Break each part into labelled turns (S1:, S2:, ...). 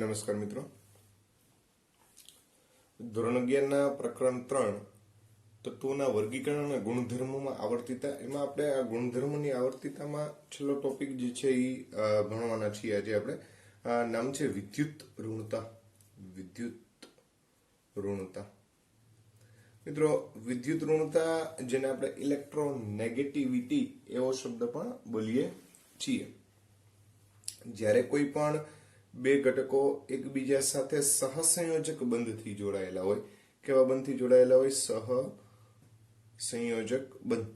S1: નમસ્કાર મિત્રો, ધોરણ 11 પ્રકરણ 3 તત્વોના વર્ગીકરણ અને ગુણધર્મોમાં આવર્તિતા. એમાં આપણે આ ગુણધર્મોની આવર્તિતામાં છેલ્લો ટોપિક જે છે એ ભણવાના છીએ. આજે આપણે નામ છે વિદ્યુત ઋણતા. વિદ્યુત ઋણતા મિત્રો, વિદ્યુત ઋણતા જેને આપણે ઇલેક્ટ્રોનેગેટિવિટી એવો શબ્દ પણ બોલીએ છીએ. જ્યારે કોઈ પણ બે ઘટકો એકબીજા સાથે સહસંયોજક બંધથી જોડાયેલા હોય. કેવા બંધથી જોડાયેલા હોય? સહસંયોજક બંધ.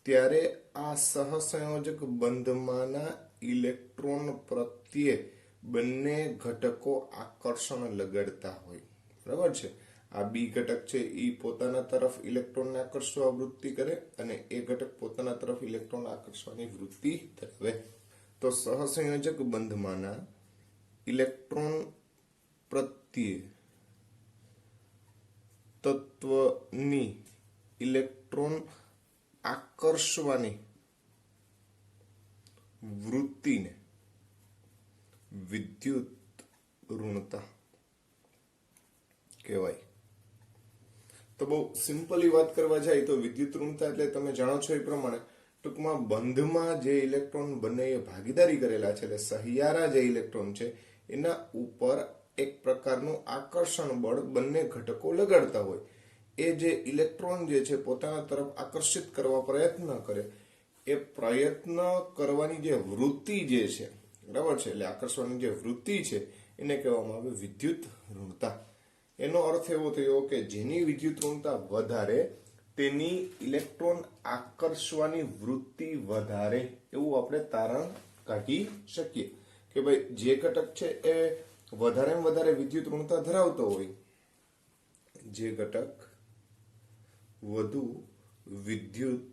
S1: ત્યારે આ સહસંયોજક બંધમાંના ઇલેક્ટ્રોન પ્રત્યે બંને ઘટકો આકર્ષણ લગાડતા હોય. બરાબર છે? આ બી ઘટક છે એ પોતાના તરફ ઇલેક્ટ્રોનને આકર્ષવા વૃત્તિ કરે અને એ ઘટક પોતાના તરફ ઇલેક્ટ્રોન આકર્ષવાની વૃત્તિ ધરાવે. તો સહસંયોજક બંધમાંના ઇલેક્ટ્રોન પ્રત્યે તત્વની ઇલેક્ટ્રોન આકર્ષવાની વૃત્તિને વિદ્યુત ઋણતા કહેવાય. તો બહુ સિમ્પલી વાત કરવા જાય તો વિદ્યુત ઋણતા એટલે તમે જાણો છો એ પ્રમાણે ટૂંકમાં બંધમાં જે ઇલેક્ટ્રોન બંને ભાગીદારી કરેલા છે એટલે સહિયારા જે ઇલેક્ટ્રોન છે એના ઉપર એક પ્રકારનું આકર્ષણ બળ બંને ઘટકો લગાડતા હોય. એ જે ઇલેક્ટ્રોન જે છે પોતાના તરફ આકર્ષિત કરવા પ્રયત્ન કરે, એ પ્રયત્ન કરવાની જે વૃત્તિ જે છે, બરાબર છે, એટલે આકર્ષવાની જે વૃત્તિ છે એને કહેવામાં આવે વિદ્યુત ઋણતા. એનો અર્થ એવો થયો કે જેની વિદ્યુત ઋણતા વધારે તેની ઇલેક્ટ્રોન આકર્ષવાની વૃત્તિ વધારે, એવું આપણે તારણ કાઢી શકીએ કે ભાઈ જે ઘટક છે એ વધારેમાં વધારે વિદ્યુત ઋણતા ધરાવતો હોય, જે ઘટક વધુ વિદ્યુત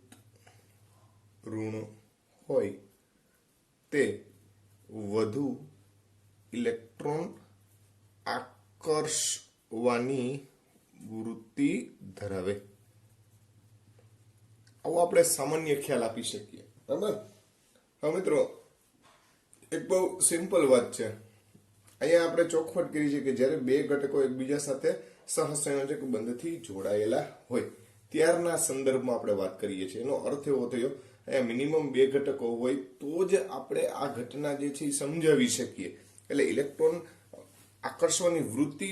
S1: ઋણ હોય તે વધુ ઇલેક્ટ્રોન આકર્ષવાની વૃત્તિ ધરાવે. આવો આપણે સામાન્ય ખ્યાલ આપી શકીએ. બરાબર? હવે મિત્રો, એક બહુ સિમ્પલ વાત છે. અહીંયા આપણે ચોખવટ કરી છે કે જ્યારે બે ઘટકો એકબીજા સાથે સહસંયોજક બંધથી જોડાયેલા હોય ત્યારના સંદર્ભમાં આપણે વાત કરીએ છીએ. એનો અર્થ એવો થયો અહીંયા મિનિમમ બે ઘટકો હોય તો જ આપણે આ ઘટના જે છે એ સમજાવી શકીએ. એટલે ઇલેક્ટ્રોન આકર્ષવાની વૃત્તિ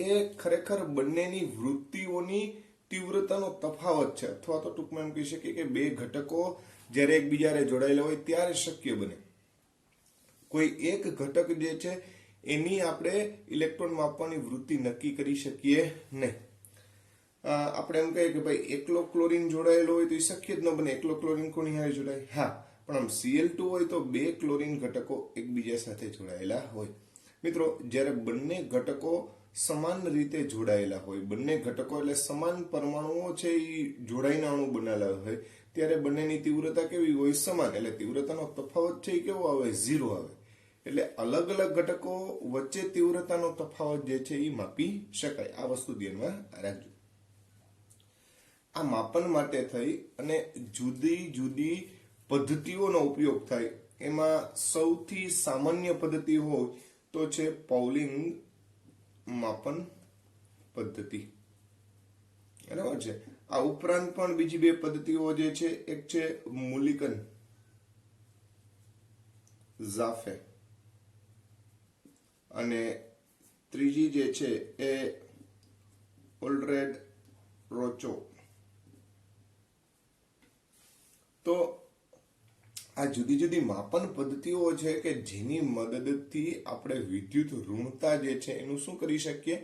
S1: એ ખરેખર બંનેની વૃત્તિઓની તીવ્રતાનો તફાવત છે, અથવા તો ટૂંકમાં એમ કહી શકીએ કે બે ઘટકો જ્યારે એકબીજાને જોડાયેલા હોય ત્યારે શક્ય બને. કોઈ એક ઘટક જે છે એની આપણે ઇલેક્ટ્રોન માપવાની વૃત્તિ નક્કી કરી શકીએ નહીં. આપણે એમ કહીએ કે ભાઈ એકલો ક્લોરીન જોડાયેલો હોય તો એ શક્ય જ ન બને. એકલો ક્લોરીન કોની હારે જોડાય? હા, પણ આમ Cl2 હોય તો બે ક્લોરીન ઘટકો એકબીજા સાથે જોડાયેલા હોય. મિત્રો, જ્યારે બંને ઘટકો સમાન રીતે જોડાયેલા હોય, બંને ઘટકો એટલે સમાન પરમાણુઓ છે એ જોડાઈને અણુ બનાવેલા હોય, ત્યારે બંનેની તીવ્રતા કેવી હોય? સમાન. એટલે તીવ્રતાનો તફાવત છે એ કેવો આવે? 0 આવે. એટલે અલગ અલગ ઘટકો વચ્ચે તીવ્રતાનો તફાવત જે છે એ માપી શકાય. આ વસ્તુ ધ્યાનમાં રાખજો. આ માપન માટે થઈ અને જુદી જુદી પદ્ધતિઓનો ઉપયોગ થાય. એમાં સૌથી સામાન્ય પદ્ધતિ હોય તો છે પાઉલિંગ માપન પદ્ધતિ. બરાબર છે? આ ઉપરાંત પણ બીજી બે પદ્ધતિઓ જે છે, એક છે મુલિકન ઝાફે અને ત્રીજી જે છે એ ઓલ્ડરેડ રોચો. તો આ જુદી જુદી માપન પદ્ધતિઓ છે કે જેની મદદથી આપણે વિદ્યુત ઋણતા જે છે એનું શું કરી શકીએ?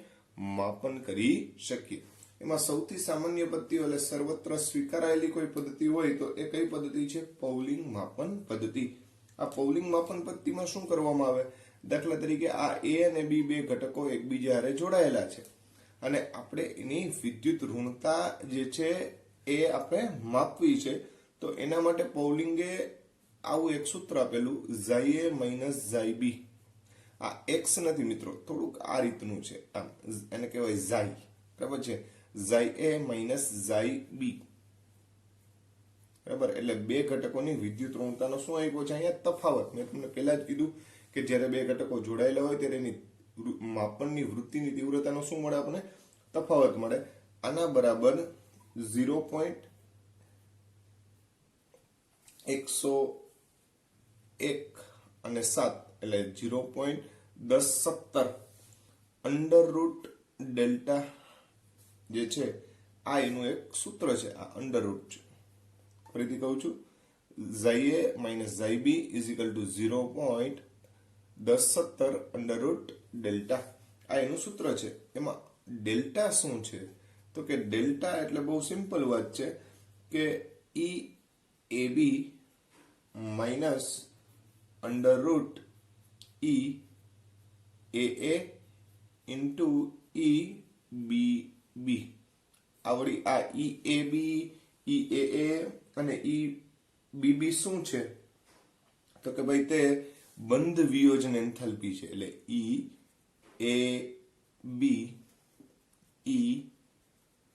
S1: માપન કરી શકીએ. એમાં સૌથી સામાન્ય પદ્ધતિઓ એટલે સર્વત્ર સ્વીકારાયેલી કોઈ પદ્ધતિ હોય તો એ કઈ પદ્ધતિ છે? પાઉલિંગ માપન પદ્ધતિ. આ પાઉલિંગ માપન પદ્ધતિમાં શું કરવામાં આવે? દાખલા તરીકે આ A અને B બે ઘટકો એકબીજા હારે જોડાયેલા છે અને આપણે એની વિદ્યુત ઋણતા જે છે એ આપણે માપવી છે. તો એના માટે પાઉલિંગે આવું એક સૂત્ર આપેલું, ઝાઈ A માઇનસ ઝાઈ B. આ એક્સ નથી મિત્રો, થોડુંક આ રીતનું છે. આમ એને કહેવાય ઝાઈ. બરાબર છે? ઝાઈ A માઇનસ ઝાઈ B. બરાબર, એટલે બે ઘટકોની વિદ્યુત ઋણતાનો શું આપ્યો છે અહીંયા? તફાવત. મેં તમને પહેલા જ કીધું કે જ્યારે બે ઘટકો જોડાયેલા હોય ત્યારે એની માપનની વૃત્તિની તીવ્રતાનો શું મળે આપણને? તફાવત મળે. આના બરાબર 0.101 અને 7 એટલે 0.1017 અંડર રૂટ ડેલ્ટા જે છે આ એનું એક સૂત્ર છે. આ અંડર રૂટ છે. ફરીથી કહું છું, xi A minus xi B is equal to 0.1017 under root delta. આ એનું સૂત્ર છે. એમાં ડેલ્ટા શું છે? તો કે ડેલ્ટા એટલે બહુ સિમ્પલ વાત છે કે ઈ એ બી માઇનસ અંડર રૂટ ઈ એ ઇન્ટુ ઈ બી બી. આવડી આ ઈ એ બી, ઈ એ અને ઈ બી બી શું છે? તો કે ભાઈ તે બંધ વિયોજન એન્થાલ્પી છે. એટલે ઈ એ બી, ઈ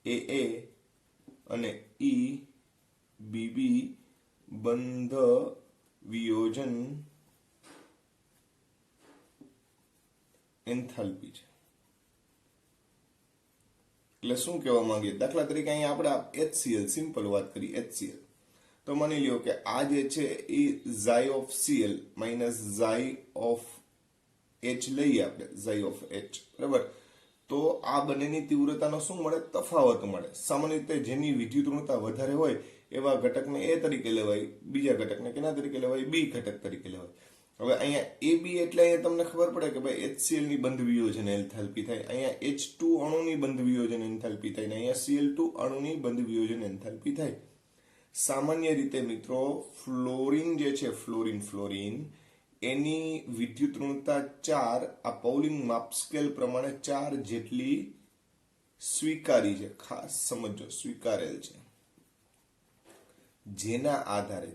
S1: એ અને ઈ બી બી બંધ વિયોજન એન્થાલ્પી છે. એટલે શું કહેવા માંગીએ? દાખલા તરીકે અહીંયા આપણે HCl સિમ્પલ વાત કરી HCl. તો માની લ્યો કે આ જે છે એ xi of Cl minus xi of H લઈએ આપણે, ઝાઈ ઓફ H, બરાબર? તો આ બંનેની તીવ્રતાનો શું મળે? તફાવત મળે. સામાન્ય રીતે જેની વિદ્યુત ઋણતા વધારે હોય એવા ઘટકને એ તરીકે લેવાય, બીજા ઘટકને કેના તરીકે લેવાય? બી ઘટક તરીકે લેવાય. હવે અહીંયા એ બી એટલે અહીંયા તમને ખબર પડે કે ભાઈ HCl ની બંધ વિયોજન એન્થાલ્પી થાય, અહીંયા H2 અણુની બંધ વિયોજન એન્થાલ્પી થાય, ને અહીંયા Cl2 અણુની બંધ વિયોજન એન્થાલ્પી થાય. સામાન્ય રીતે મિત્રો ફ્લોરીન જે છે, ફ્લોરીન એની વિદ્યુત ઋણતા 4, આ પૌલિંગ માપ સ્કેલ પ્રમાણે 4 જેટલી સ્વીકારી છે. ખાસ સમજો, સ્વીકારેલ છે. જેના આધારે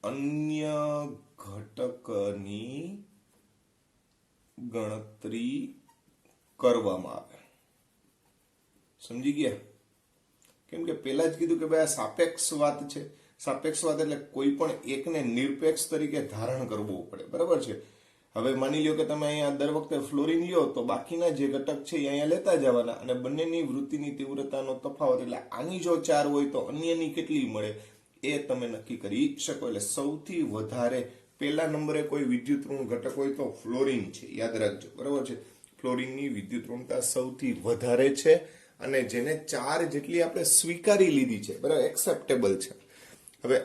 S1: અન્ય ઘટકની ગણતરી કરવામાં આવે. સમજી ગયા? કેમ કે પેલા જ કીધું કે ભાઈ આ સાપેક્ષ વાત છે. સાપેક્ષ વાત એટલે કોઈ પણ એકને નિરપેક્ષ તરીકે ધારણ કરવું પડે, બરાબર છે? હવે માની લ્યો કે તમે અહીંયા દર વખતે ફ્લોરીન લ્યો તો બાકીના જે ઘટક છે એ અહીંયા લેતા જવાના અને બંનેની વૃત્તિની તીવ્રતાનો તફાવત એટલે આની જો 4 હોય તો અન્યની કેટલી મળે એ તમે નક્કી કરી શકો. એટલે સૌથી વધારે પહેલા નંબરે કોઈ વિદ્યુત ઋણ ઘટક હોય તો ફ્લોરીન છે, યાદ રાખજો, બરાબર છે? ફ્લોરીનની વિદ્યુત ઋણતા સૌથી વધારે છે અને જેને 4 જેટલી આપણે સ્વીકારી લીધી છે, બરાબર, એક્સેપ્ટેબલ છે. હવે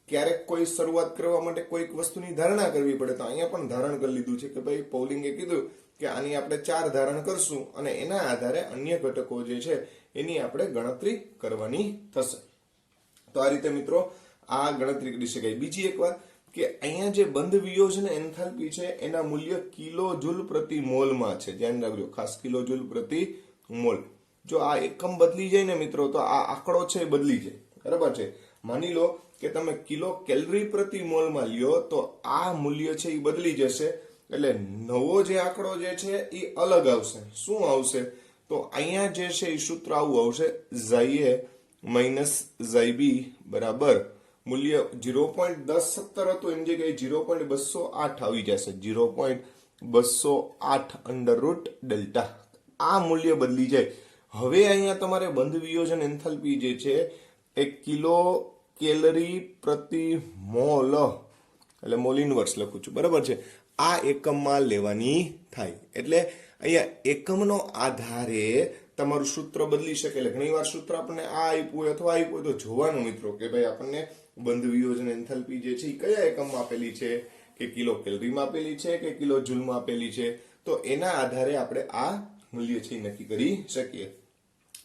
S1: ક્યારેક કોઈ શરૂઆત કરવા માટે કોઈક વસ્તુની ધારણા કરવી પડે તો અહીંયા પણ ધારણ કરી લીધું છે કે ભાઈ પૌલિંગે કીધું કે આની આપણે 4 ધારણ કરશું અને એના આધારે અન્ય ઘટકો જે છે એની આપણે ગણતરી કરવાની થશે. તો આ રીતે મિત્રો આ ગણતરી કરી શકાય. બીજી એક વાત કે અહીંયા જે બંધ વિયોજન એન્થાલ્પી છે એના મૂલ્ય કિલો જૂલ પ્રતિ મોલમાં છે. ધ્યાન રાખજો, ખાસ કિલો જૂલ પ્રતિ મોલ. જો આ એકમ બદલી જાય ને મિત્રો તો આ આંકડો છે બદલી જાય, બરાબર છે? માની લો કે તમે કિલો કેલરી પ્રતિ મોલમાં લ્યો તો આ મૂલ્ય છે એ બદલી જશે. એટલે નવો જે આંકડો જે છે એ અલગ આવશે. શું આવશે? તો અહીંયા જે છે એ સૂત્ર આવું આવશે, ઝાઈ એ માઇનસ ઝાઈ બી બરાબર મૂલ્ય 0.1017 હતું એની જગ્યાએ 0.208 આવી જશે. 0.208 અંડર રૂટ ડેલ્ટા. આ મૂલ્ય બદલી જાય. હવે અહીંયા તમારે બંધ વિયોજન એન્થાલ્પી જે છે એ કિલો કેલરી પ્રતિ મોલ, એટલે મોલ ઇનવર્સ લખું છું, બરાબર છે, આ એકમમાં લેવાની થાય. એટલે અહીંયા એકમનો આધારે તમારું સૂત્ર બદલી શકે. એટલે ઘણીવાર સૂત્ર આપણને આ આપ્યું હોય અથવા આપ્યું હોય તો જોવાનું મિત્રો કે ભાઈ આપણને બંધ વિયોજન એન્થાલ્પી જે છે એ કયા એકમમાં આપેલી છે, કે કિલો કેલરીમાં આપેલી છે કે કિલો જૂલમાં આપેલી છે. તો એના આધારે આપણે આ મૂલ્ય છે એ નક્કી કરી શકીએ.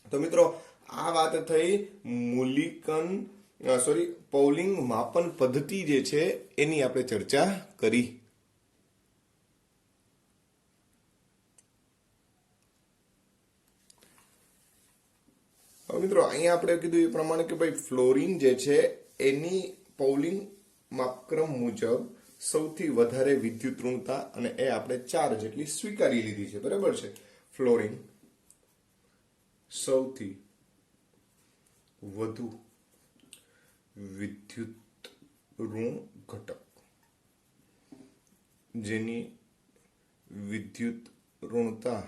S1: તો મિત્રો આ વાત થઈ પૌલિંગ માપન પદ્ધતિ જે છે એની આપણે ચર્ચા કરી. મિત્રો અહીંયા આપણે કીધું એ પ્રમાણે કે ભાઈ ફ્લોરીન જે છે એની પૌલિંગ માપક્રમ મુજબ સૌથી વધારે વિદ્યુત ઋણતા અને એ આપણે 4 જેટલી સ્વીકારી લીધી છે, બરાબર છે? ફ્લોરીન સૌથી વધુ વિદ્યુત ઋણ ઘટક. જેની વિદ્યુત ઋણતા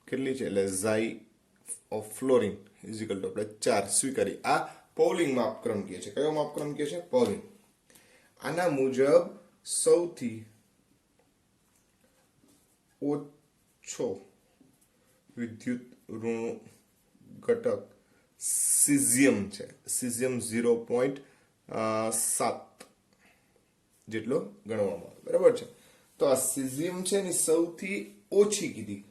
S1: કેટલી છે એટલે ઝાઈ ઓફ ફ્લોરિન ઇઝિકલ ટુ આપણે 4 સ્વીકારી. આ પૌલિંગ માપક્રમ કહે છે. કયો માપક્રમ કહે છે? પૌલિંગ. આના મુજબ સૌથી ઓછો વિદ્યુત ઋણ ઘટક સિઝિયમ છે. સિઝિયમ 0.7 જેટલો ગણવામાં આવે. બરાબર છે. તો આ સિઝિયમ છે એની સૌથી ઓછી કીધી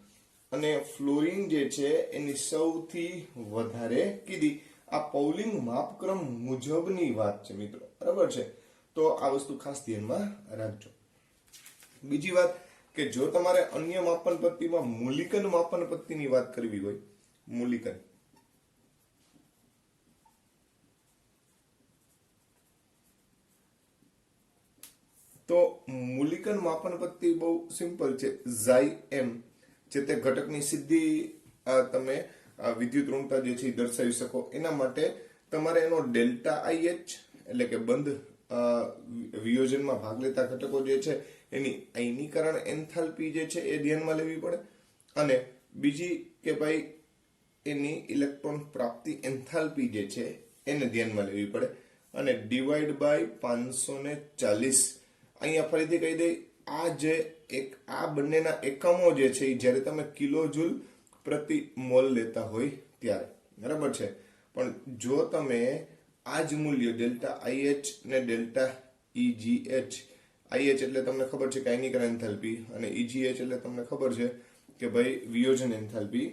S1: અને ફ્લોરિન જે છે એની સૌથી વધારે કીધી. આ પૌલિંગ માપક્રમ મુજબની વાત છે મિત્રો. બરાબર છે. તો આ વસ્તુ ખાસ ધ્યાનમાં રાખજો. બીજી વાત કે જો તમારે અન્ય માપન પદ્ધતિમાં મૂલિકન માપન પદ્ધતિની વાત કરવી હોય, મૂલિકન તો મૂલિકન માપન પદ્ધતિ બહુ સિમ્પલ છે. ઝાઈ એમ જે તે ઘટકની સીધી તમે વિદ્યુત ઋણતા જે છે એ દર્શાવી શકો. એના માટે તમારે એનો ડેલ્ટા આઈએચ એટલે કે બંધ વિયોજનમાં ભાગ લેતા ઘટકો જે છે એની આયનીકરણ એન્થાલ્પી જે છે એ ધ્યાનમાં લેવી પડે અને બીજી કે ભાઈ એની ઇલેક્ટ્રોન પ્રાપ્તિ એન્થાલ્પી જે છે એને ધ્યાનમાં લેવી પડે અને ડિવાઈડ બાય 540. અહીંયા ફરીથી કહી દઈ આ બંનેના એકમો જે છે એ જ્યારે તમે કિલો જૂલ પ્રતિ મોલ લેતા હોય ત્યારે. બરાબર છે. પણ જો તમે આ જ મૂલ્ય ડેલ્ટા આઈએચ ને ડેલ્ટા ઈજીએચ, આઈએચ એટલે તમને ખબર છે કે આયનીકરણ એન્થાલ્પી અને ઈજીએચ એટલે તમને ખબર છે કે ભાઈ વિયોજન એન્થાલ્પી,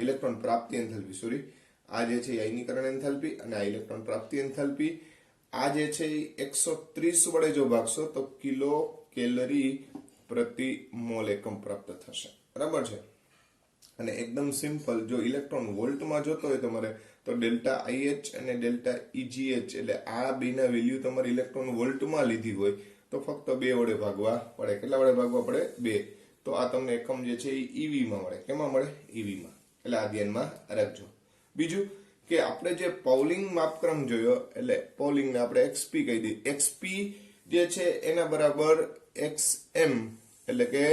S1: ઇલેક્ટ્રોન પ્રાપ્તિ એન્થાલ્પી, આ જે છે આયનીકરણ એન્થાલ્પી અને આ ઇલેક્ટ્રોન પ્રાપ્તિ એન્થાલ્પી, આ જે છે 130 વડે જો ભાગશો તો કિલો કેલરી પ્રતિ મોલ એકમ પ્રાપ્ત થશે. બરાબર છે. અને એકદમ સિમ્પલ, જો ઇલેક્ટ્રોન વોલ્ટમાં જોતો હોય તમારે તો ડેલ્ટા આઈએચ અને ડેલ્ટા ઈજીએચ એટલે આ બેના વેલ્યુ તમારે ઇલેક્ટ્રોન વોલ્ટમાં લીધી હોય તો ફક્ત 2 વડે ભાગવા પડે. કેટલા વડે ભાગવા પડે? 2. તો આ તમને એકમ જે છે એ ઈવીમાં મળે. કેમાં મળે? ઈવીમાં. એટલે આ ધ્યાનમાં રાખજો. બીજું કે આપણે જે પૌલિંગ માપક્રમ જોયો એટલે પૌલિંગને આપણે એક્સપી કહી દઈએ. એક્સપી જે છે એના બરાબર એક્સએમ એટલે કે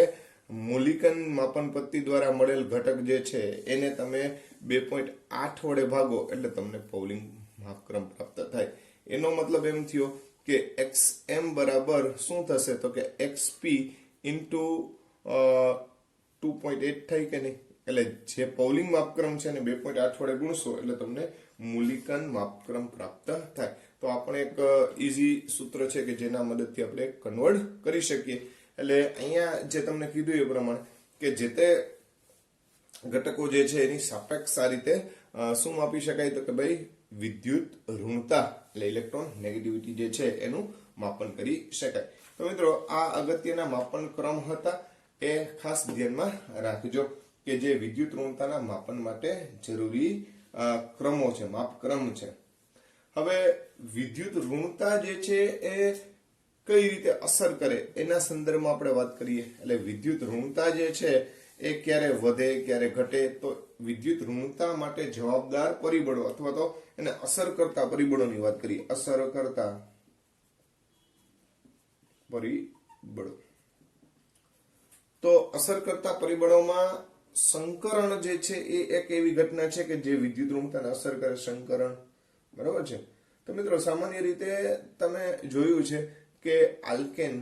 S1: મૂલિકન માપન પદ્ધતિ દ્વારા મળેલ ઘટક જે છે એને તમે 2.8 વડે ભાગો એટલે તમને પૌલિંગ માપક્રમ પ્રાપ્ત થાય. એનો મતલબ એમ થયો કે xm બરાબર શું થશે તો કે xp ઇન્ટુ 2.8 થાય કે નહીં. એટલે જે પૌલિંગ માપક્રમ છે એને 2.8 વડે ગુણશો એટલે તમને મૂલિકન માપક્રમ પ્રાપ્ત થાય. તો આપણે એક ઈઝી સૂત્ર છે કે જેના મદદથી આપણે કન્વર્ટ કરી શકીએ. એટલે અહીંયા જે તમને કીધું એ પ્રમાણે કે જે તે ઘટકો જે છે એની સાપેક્ષ આ રીતે શું માપી શકાય તો કે ભાઈ વિદ્યુત ઋણતા એટલે ઇલેક્ટ્રોન નેગેટિવિટી જે છે એનું માપન કરી શકાય. તો મિત્રો આ અગત્યના માપન ક્રમ હતા એ ખાસ ધ્યાનમાં રાખજો કે જે વિદ્યુત ઋણતાના માપન માટે જરૂરી ક્રમો છે, માપક્રમ છે. હવે વિદ્યુત ઋણતા જે છે એ કઈ રીતે અસર કરે એના સંદર્ભમાં આપણે વાત કરીએ. એટલે વિદ્યુત ઋણતા જે છે એ ક્યારે વધે ક્યારે ઘટે તો વિદ્યુત ઋણતા માટે જવાબદાર પરિબળો અથવા તો એને અસર કરતા પરિબળોની વાત કરીએ. અસર કરતા પરિબળો તો અસર કરતા પરિબળોમાં સંકરણ જે છે એ એક એવી ઘટના છે કે જે વિદ્યુત ઋણતાને અસર કરે. સંકરણ. બરાબર છે. તો મિત્રો સામાન્ય રીતે તમે જોયું છે કે આલ્કેન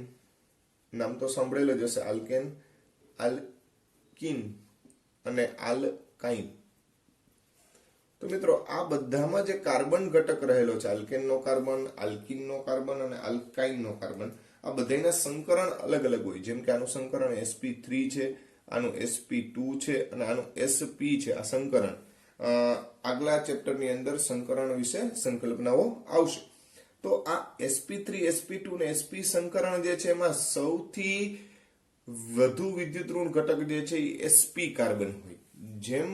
S1: નામ તો સાંભળેલું જ હશે. આલ્કેન, આલ્કીન અને આલ્કાઇન. તો મિત્રો આ બધામાં જે કાર્બન ઘટક રહેલો છે, આલ્કેનનો કાર્બન, આલ્કીનનો કાર્બન અને આલ્કાઇનનો કાર્બન, આ બધાના સંકરણ અલગ અલગ હોય. જેમ કે આનું સંકરણ sp3 છે, આનું sp2 છે અને આનું sp છે. આ સંકરણ આગલા ચેપ્ટરની અંદર સંકરણ વિશે સંકલ્પનાઓ આવશે. તો આ sp3, sp2 અને sp સંકરણ જે છે એમાં સૌથી વધુ વિદ્યુત ઋણ ઘટક જે છે એ sp કાર્બન હોય. જેમ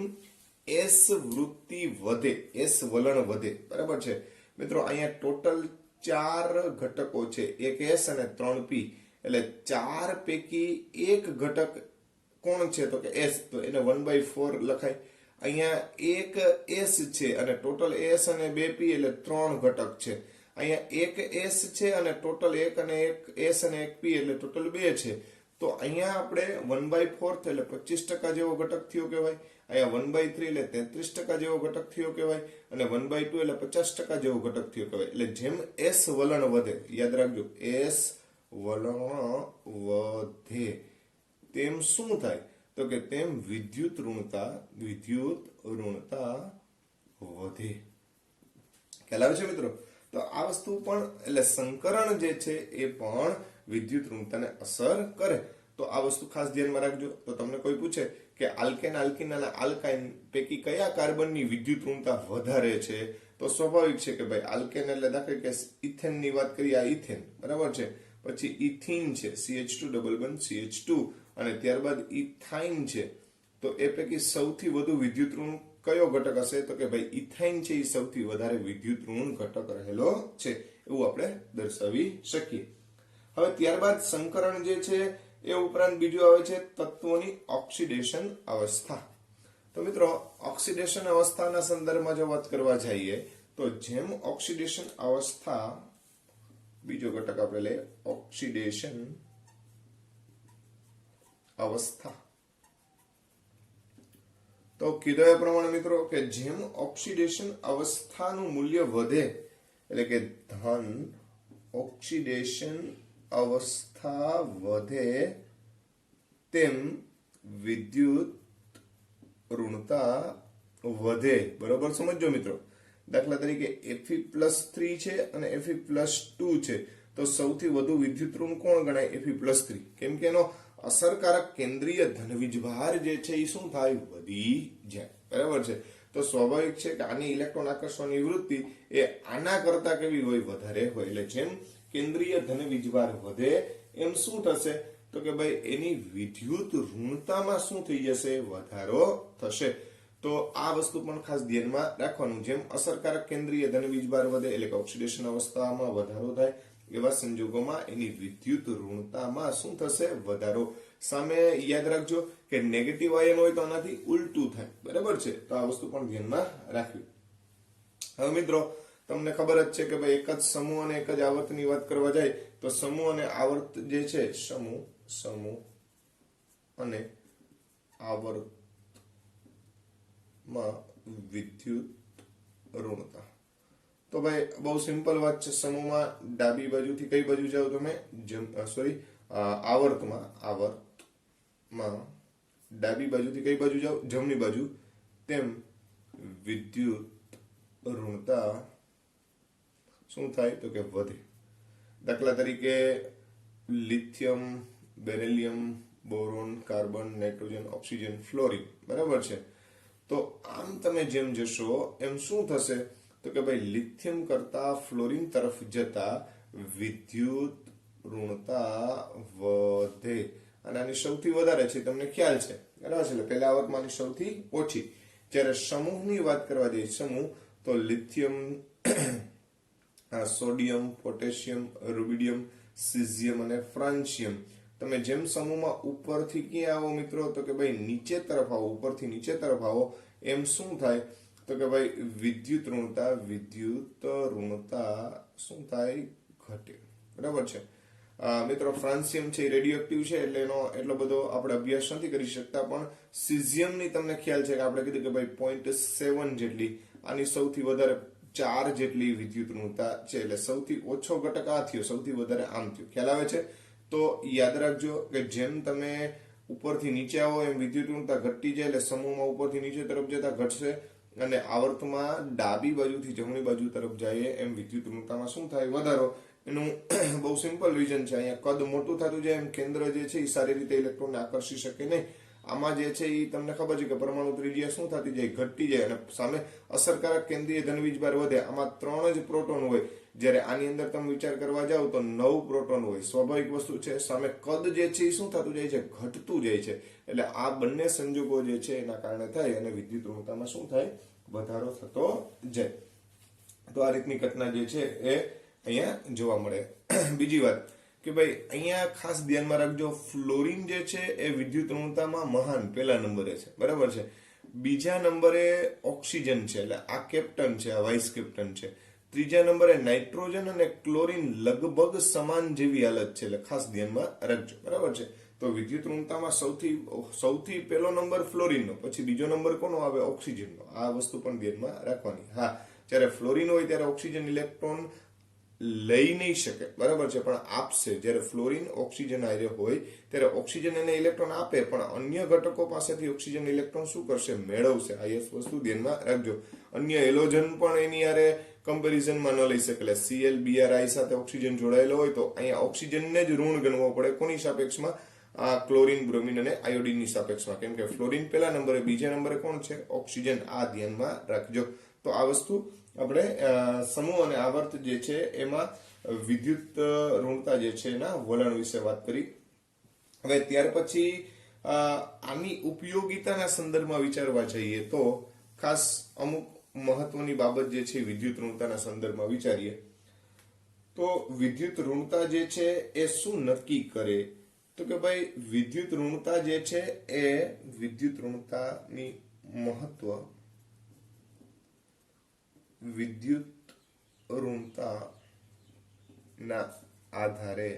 S1: s વૃત્તિ વધે, s વલણ વધે. બરાબર છે મિત્રો. અહીંયા ટોટલ 4 ઘટકો છે, એક s અને 3 p. એટલે 4 પૈકી એક ઘટક કોણ છે તો કે s, તો એને 1/4 લખાય. અહીંયા એક s છે અને ટોટલ s અને 2p એટલે 3 ઘટક છે અહીંયા એક એસ છે અને ટોટલ એક અને એક એસ અને એક પી એટલે ટોટલ 2 છે. તો અહીંયા આપણે 1/4 એટલે 25% જેવો ઘટક થયો કહેવાય. અહીંયા 1/3 એટલે 33% જેવો ઘટક થયો કહેવાય. અને 1/2 એટલે 50% જેવો ઘટક થયો કહેવાય. એટલે જેમ એસ વલણ વધે, યાદ રાખજો, એસ વલણ વધે તેમ શું થાય? તો કે તેમ વિદ્યુત ઋણતા વધે. ખ્યાલ આવે છે મિત્રો? તો આ વસ્તુ પણ એટલે સંકરણ જે છે એ પણ વિદ્યુત ઋણતાને અસર કરે. તો આ વસ્તુ ખાસ ધ્યાનમાં રાખજો. તો તમને કોઈ પૂછે કે આલ્કેન, આલ્કીન અને આલ્કાઇન પૈકી કયા કાર્બનની વિદ્યુત ઋણતા વધારે છે, તો સ્વાભાવિક છે કે ભાઈ આલ્કેન એટલે દાખલા કે ઇથેનની વાત કરીએ, આ ઇથેન બરાબર છે, પછી ઇથીન છે CH2 ડબલ બોન્ડ CH2, અને ત્યારબાદ ઇથાઇન છે. તો એ પૈકી સૌથી વધુ વિદ્યુત ઋણ કયો ઘટક હશે? તો કે ભાઈ ઇથાઇન છે એ સૌથી વધારે વિદ્યુત ઋણ ઘટક રહેલો છે, એવું આપણે દર્શાવી શકીએ. હવે ત્યારબાદ સંકરણ જે છે એ ઉપરાંત બીજું આવે છે તત્વોની ઓક્સિડેશન અવસ્થા. તો મિત્રો ઓક્સિડેશન અવસ્થાના સંદર્ભમાં જો વાત કરવા જઈએ તો જેમ ઓક્સિડેશન અવસ્થા, બીજો ઘટક આપણે લઈએ ઓક્સિડેશન અવસ્થા. તો કીધા એ પ્રમાણે મિત્રો કે જેમ ઓક્સિડેશન અવસ્થાનું મૂલ્ય વધે, એટલે કે ધન ઓક્સિડેશન અવસ્થા વધે તેમ વિદ્યુત ઋણતા વધે. બરોબર સમજો મિત્રો. દાખલા તરીકે Fe+3 છે અને Fe+2 છે, તો સૌથી વધુ વિદ્યુત ઋણ કોણ ગણાય? Fe+3. કેમ કે એનો અસરકારક કેન્દ્રીય ધનવીજભાર જે છે એ શું થાય? વધી જાય. બરાબર છે. તો સ્વાભાવિક છે કે આની ઇલેક્ટ્રોન આકર્ષવાની વૃત્તિ એ આના કરતા કેવી હોય? વધારે હોય. એટલે જેમ કેન્દ્રીય ધનવીજભાર વધે એમ શું થશે? તો કે ભાઈ એની વિદ્યુત ઋણતામાં શું થઈ જશે? વધારો થશે. તો આ વસ્તુ પણ ખાસ ધ્યાનમાં રાખવાનું. જેમ અસરકારક કેન્દ્રીય ધનવીજભાર વધે એટલે કે ઓક્સિડેશન અવસ્થામાં વધારો થાય, એવા સંજોગોમાં એની વિદ્યુત ઋણતામાં શું થશે? વધારો. સામે યાદ રાખજો કે નેગેટિવ આયન હોય તો આનાથી ઉલટું થાય. બરાબર છે. તો આ વસ્તુ પણ ધ્યાનમાં રાખવી. હવે મિત્રો તમને ખબર જ છે કે ભાઈ એક જ સમૂહ અને એક જ આવર્તની વાત કરવા જાય તો સમૂહ અને આવર્ત જે છે, સમૂહ અને આવર્તમાં વિદ્યુત ઋણતા. તો ભાઈ બહુ સિમ્પલ વાત છે. સમૂહમાં ડાબી બાજુથી કઈ બાજુ જાઓ તમે? આવર્તમાં ડાબી બાજુથી કઈ બાજુ જાઓ? જમણી બાજુ. તેમ વિદ્યુત ઋણતા શું થાય? તો કે વધે. દાખલા તરીકે lithium, beryllium, boron, carbon, nitrogen, oxygen, fluorine. બરાબર છે. તો આમ તમે જેમ જશો એમ શું થશે? તો કે ભાઈ લિથિયમ કરતા ફ્લોરિન તરફ જતા વિદ્યુત ઋણતા વધે. અને આની સૌથી વધારે છે, તમને ખ્યાલ છે. બરાબર છે. એટલે પહેલા આવર્તમાંની સૌથી ઓછી. જ્યારે સમૂહની વાત કરવા જઈએ, સમૂહ, તો lithium, sodium, potassium, rubidium, caesium અને ફ્રાન્સિયમ. તમે જેમ સમૂહમાં ઉપરથી ક્યાં આવો મિત્રો? તો કે ભાઈ નીચે તરફ આવો, ઉપરથી નીચે તરફ આવો, એમ શું થાય? તો કે ભાઈ વિદ્યુત ઋણતા શું થાય? ઘટે. બરાબર છે. મિત્રો ફ્રાન્સિયમ છે એ રેડિયોએક્ટિવ છે એટલે એનો એટલો બધો આપણે અભ્યાસ નથી કરી શકતા, પણ સીઝિયમની તમને ખ્યાલ છે કે આપણે કીધું કે ભાઈ 0.7 જેટલી, આની સૌથી વધારે 4 જેટલી વિદ્યુત ઋણતા છે. એટલે સૌથી ઓછો ઘટક આ થયો, સૌથી વધારે આમ થયો. ખ્યાલ આવે છે? તો યાદ રાખજો કે જેમ તમે ઉપરથી નીચે આવો એમ વિદ્યુત ઋણતા ઘટતી જાય. એટલે સમૂહમાં ઉપરથી નીચે તરફ જતા ઘટશે, અને આવર્તમાં ડાબી બાજુથી જમણી બાજુ તરફ જાય એમ વિદ્યુત ઋણતામાં શું થાય? વધારો. એનું બહુ સિમ્પલ રીઝન છે. અહીંયા કદ મોટું થતું જાય એમ કેન્દ્ર જે છે એ સારી રીતે ઇલેક્ટ્રોનને આકર્ષી શકે નહીં. આમાં જે છે એ તમને ખબર છે કે પરમાણુ ત્રિજ્યા શું થતી જાય? ઘટતી જાય. અને સામે અસરકારક કેન્દ્રીય ધનવીજભાર વધે. આમાં 3 જ પ્રોટોન હોય, જ્યારે આની અંદર તમે વિચાર કરવા જાવ તો 9 પ્રોટોન હોય. સ્વાભાવિક વસ્તુ છે. સામે કદ જે છે એ શું થતું જાય છે? ઘટતું જાય છે. એટલે આ બંને સંજોગો જે છે એના કારણે થાય અને વિદ્યુત ઋણતામાં શું થાય? વધારો થતો જાય. તો આ રીતની ઘટના જે છે એ અહીંયા જોવા મળે. બીજી વાત કે ભાઈ અહીંયા ખાસ ધ્યાનમાં રાખજો, ફ્લોરિન જે છે એ વિદ્યુત ઋણતામાં મહાન પહેલા નંબરે છે. બરાબર છે. બીજા નંબરે ઓક્સિજન છે. એટલે આ કેપ્ટન છે, આ વાઇસ કેપ્ટન છે. ત્રીજા નંબરે નાઇટ્રોજન અને ક્લોરીન લગભગ સમાન જેવી હાલત છે, એટલે ખાસ ધ્યાનમાં રાખજો, બરાબર છે. તો વિદ્યુત ઋણતામાં સૌથી પહેલો નંબર ફ્લોરીનનો, પછી બીજો નંબર કોનો આવે? ઓક્સિજનનો. આ વસ્તુ પણ ધ્યાનમાં રાખવાની. હા, જ્યારે ફ્લોરીન હોય ત્યારે ઓક્સિજન ઇલેક્ટ્રોન લઈ નહીં શકે, બરાબર છે, પણ આપશે. જ્યારે ફ્લોરીન ઓક્સિજન હારે હોય ત્યારે ઓક્સિજન એને ઇલેક્ટ્રોન આપે, પણ અન્ય ઘટકો પાસેથી ઓક્સિજન ઇલેક્ટ્રોન શું કરશે? મેળવશે. આ વસ્તુ ધ્યાનમાં રાખજો. અન્ય હેલોજન પણ એની હારે કમ્પેરિઝનમાં ન લઈ શકે. એટલે Cl-Bri સાથે ઓક્સિજન જોડાયેલો હોય તો અહીંયા ઓક્સિજનને જ ઋણ ગણવો પડે. કોની સાપેક્ષમાં? આ ક્લોરીન, બ્રોમિન અને આયોડિનની સાપેક્ષમાં. કેમ કે ફ્લોરીન પહેલા નંબરે, બીજા નંબરે કોણ છે? ઓક્સિજન. આ ધ્યાનમાં રાખજો. તો આ વસ્તુ આપણે સમૂહ અને આવર્ત જે છે એમાં વિદ્યુત ઋણતા જે છે એના વલણ વિશે વાત કરી. હવે ત્યાર પછી આની ઉપયોગિતાના સંદર્ભમાં વિચારવા જઈએ તો ખાસ અમુક મહત્વની બાબત જે છે વિદ્યુત ઋણતાના સંદર્ભમાં વિચારીએ તો વિદ્યુત ઋણતા જે છે એ શું નક્કી કરે? તો કે ભાઈ વિદ્યુત ઋણતા જે છે એ વિદ્યુત ઋણતાની મહત્વ વિદ્યુત ઋણતાના આધારે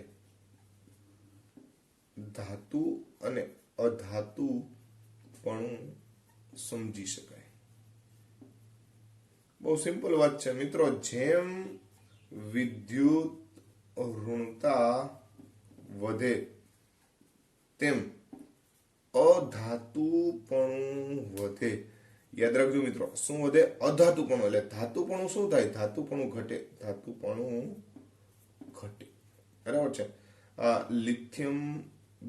S1: ધાતુ અને અધાતુ પણ સમજી શકાય. બહુ સિમ્પલ વાત છે મિત્રો. જેમ વિદ્યુત ઋણતા વધે તેમ અધાતુપણું વધે. યાદ રાખજો મિત્રો, શું વધે? અધાતુપણું. એટલે ધાતુપણું શું થાય? ધાતુપણું ઘટે. ધાતુપણું ઘટે, બરાબર છે. Lithium,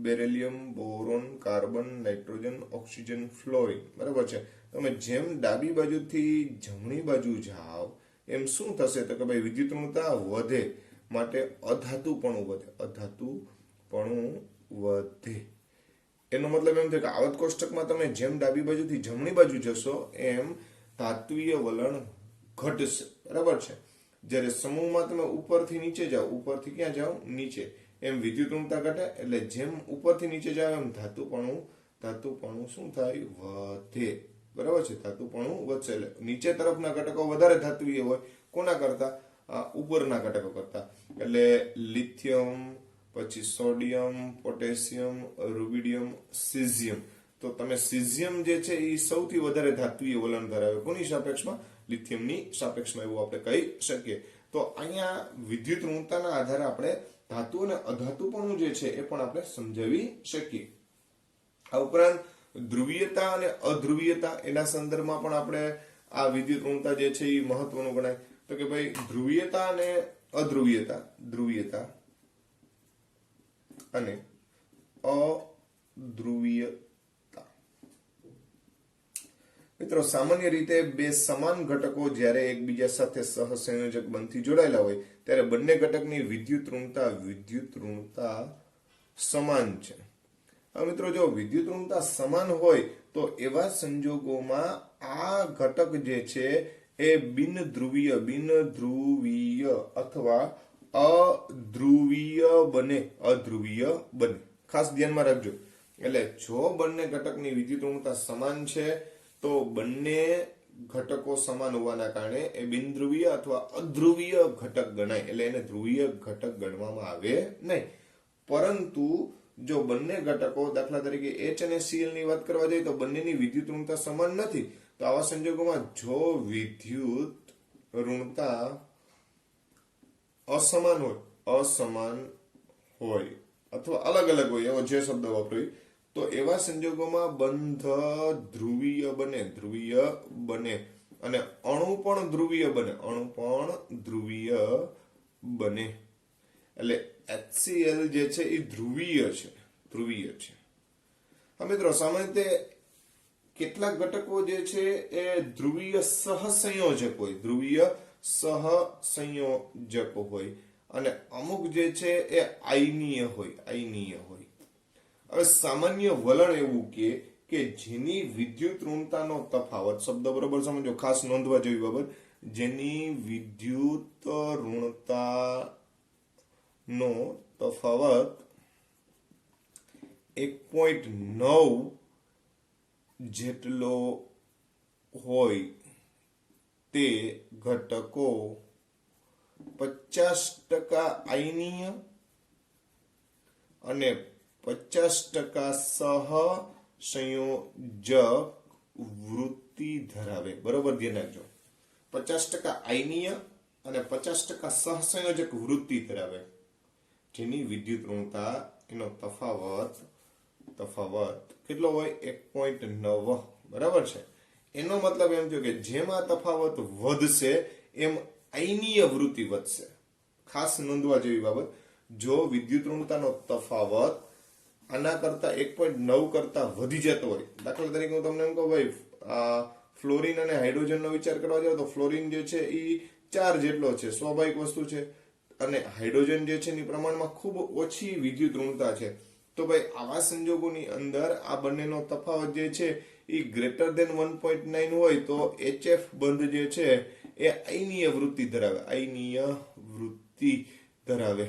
S1: beryllium, boron, carbon, nitrogen, oxygen, fluorine, બરાબર છે. તમે જેમ ડાબી બાજુથી જમણી બાજુ જાઓ એમ શું થશે? તો કે ભાઈ વિદ્યુત ઋણતા વધે માટે અધાતુપણું વધે. અધાતુપણું વધે એનો મતલબ એમ થાય કે આવર્ત કોષ્ટકમાં તમે જેમ ડાબી બાજુથી જમણી બાજુ જશો એમ ધાત્વીય વલણ ઘટશે, બરાબર છે. જ્યારે સમૂહમાં તમે ઉપરથી નીચે જાઓ, ઉપરથી ક્યાં જાઓ? નીચે, એમ વિદ્યુત ઋણતા ઘટે. એટલે જેમ ઉપરથી નીચે જાઓ એમ ધાતુપણું શું થાય? વધે, બરાબર છે. ધાતુપણું વધશે. એટલે નીચે તરફના ઘટકો વધારે ધાત્વીય હોય કોના કરતા? ઉપરના ઘટકો કરતા. એટલે લિથિયમ, પછી સોડિયમ, પોટેશિયમ, રૂબિડિયમ, સીઝિયમ. તો તમે સીઝિયમ જે છે એ સૌથી વધારે ધાત્વીય વલણ ધરાવે. કોની સાપેક્ષમાં? લિથિયમની સાપેક્ષમાં, એવું આપણે કહી શકીએ. તો અહીંયા વિદ્યુત ઋણતાના આધારે આપણે ધાતુ અને અધાતુપણું જે છે એ પણ આપણે સમજાવી શકીએ. આ ઉપરાંત ધ્રુવીયતા અને અધ્રુવીયતા એના સંદર્ભમાં પણ આપણે આ વિદ્યુત ઋણતા જે છે એ મહત્વનું ગણાય. તો કે ભાઈ ધ્રુવીયતા અને અધ્રુવીયતા અને અધ્રુવીયતા. મિત્રો સામાન્ય રીતે બે સમાન ઘટકો જ્યારે એકબીજા સાથે સહસંયોજક બનથી જોડાયેલા હોય ત્યારે બંને ઘટકની વિદ્યુત ઋણતા સમાન છે. હવે મિત્રો જો વિદ્યુત ઋણતા સમાન હોય તો એવા સંજોગોમાં આ ઘટક જે છે એ બિનધ્રુવીય અથવા અધ્રુવીય બને. ખાસ ધ્યાનમાં રાખજો. એટલે જો બંને ઘટકની વિદ્યુત ઋણતા સમાન છે તો બંને ઘટકો સમાન હોવાના કારણે એ બિનધ્રુવીય અથવા અધ્રુવીય ઘટક ગણાય. એટલે એને ધ્રુવીય ઘટક ગણવામાં આવે નહીં. પરંતુ જો બંને ઘટકો, દાખલા તરીકે H અને Cl ની વાત કરવા જઈએ તો બંનેની વિદ્યુત ઋણતા સમાન નથી. તો આવા સંજોગોમાં જો વિદ્યુત ઋણતા અસમાન હોય અથવા અલગ હોય, એવો જે શબ્દ વાપર્યો, તો એવા સંજોગોમાં બંધ ધ્રુવીય બને અને અણુ પણ ધ્રુવીય બને. એટલે HCl જે છે એ ધ્રુવીય છે. હા મિત્રો, સામાન્ય રીતે કેટલાક ઘટકો જે છે એ ધ્રુવીય સહસંયોજક હોય અને અમુક જે છે એ આયનીય હોય. હવે સામાન્ય વલણ એવું કે જેની વિદ્યુત ઋણતાનો તફાવત, શબ્દ બરોબર સમજો, ખાસ નોંધવા જેવી બાબત, જેની વિદ્યુત ઋણતાનો તફાવત 1.9 જેટલો હોય તે ઘટકો 50% આયનીય અને 50% સહસંયોજક વૃત્તિ ધરાવે. બરોબર ધ્યાન રાખજો. 50% આયનીય અને 50% સહસંયોજક વૃત્તિ ધરાવે, જેની વિદ્યુત ઋણતા એનો તફાવત કેટલો હોય? 1.9. બરાબર છે. એનો મતલબ એમ થયો કે જેમ આ તફાવત વધશે એમ આયનીય વૃત્તિ વધશે. ખાસ નોંધવા જેવી બાબત, જો વિદ્યુત ઋણતાનો તફાવત આના કરતા 1.9 કરતા વધી જતો હોય, દાખલા તરીકે હું તમને એમ કહું ભાઈ ફ્લોરિન અને હાઇડ્રોજનનો વિચાર કરવા જાવ તો ફ્લોરિન જે છે એ 4 જેટલો છે, સ્વાભાવિક વસ્તુ છે, અને હાઇડ્રોજન જે છે એની પ્રમાણમાં ખૂબ ઓછી વિદ્યુત ઋણતા છે. તો ભાઈ આવા સંજોગોની અંદર આ બંનેનો તફાવત જે છે એ ગ્રેટર ધેન 1.9 હોય તો HF બંધ જે છે એ આયનીય વૃત્તિ ધરાવે.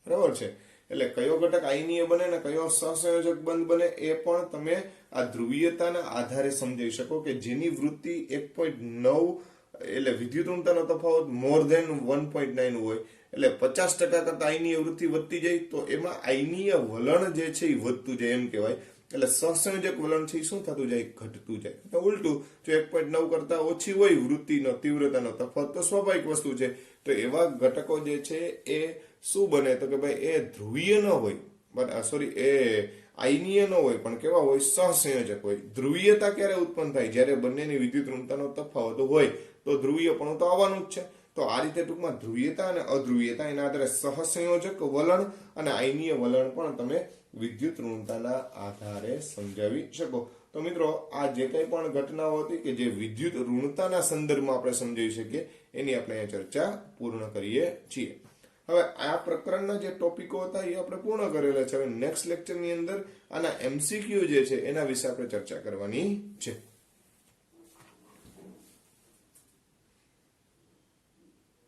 S1: બરાબર છે. એટલે કયો ઘટક આયનીય બને ને કયો સહસંયોજક બંધ બને એ પણ તમે આ ધ્રુવીયતાના આધારે સમજાવી શકો કે જેની વૃત્તિ 1.9 એટલે વિદ્યુત ઋણતાનો તફાવત મોર ધેન 1.9 હોય એટલે 50% કરતા આયનીય વૃત્તિ વધતી જાય તો એમાં આયનીય વલણ જે છે એ વધતું જાય એમ કહેવાય. એટલે સહસંયોજક વલણ છે એ શું થતું જાય? ઘટતું જાય. તો ઉલટું, જો 1.9 કરતા ઓછી હોય વૃત્તિનો તીવ્રતાનો તફાવત તો સ્વાભાવિક વસ્તુ છે, તો એવા ઘટકો જે છે એ શું બને? તો કે ભાઈ એ ધ્રુવીય ન હોય, એ આયનીય ન હોય, પણ કેવા હોય? સહસંયોજક હોય. ધ્રુવીયતા ક્યારે ઉત્પન્ન થાય? જ્યારે બંનેની વિદ્યુત ઋણતાનો તફાવત હોય તો ધ્રુવીયપણું તો આવવાનું જ છે. તો આ રીતે ટૂંકમાં ધ્રુવીયતા અને અધ્રુવીયતા એના આધારે સહસંયોજક વલણ અને આયનીય વલણ પણ તમે વિદ્યુત ઋણતાના આધારે સમજાવી શકો. તો મિત્રો, આ જે કંઈ પણ ઘટનાઓ હતી કે જે વિદ્યુત ઋણતાના સંદર્ભમાં આપણે સમજાવી શકીએ એની આપણે અહીંયા ચર્ચા પૂર્ણ કરીએ છીએ. હવે આ પ્રકરણના જે ટોપિકો હતા એ આપણે પૂર્ણ કરેલા છે. હવે નેક્સ્ટ લેક્ચરની અંદર આના MCQ જે છે એના વિશે આપણે ચર્ચા કરવાની છે.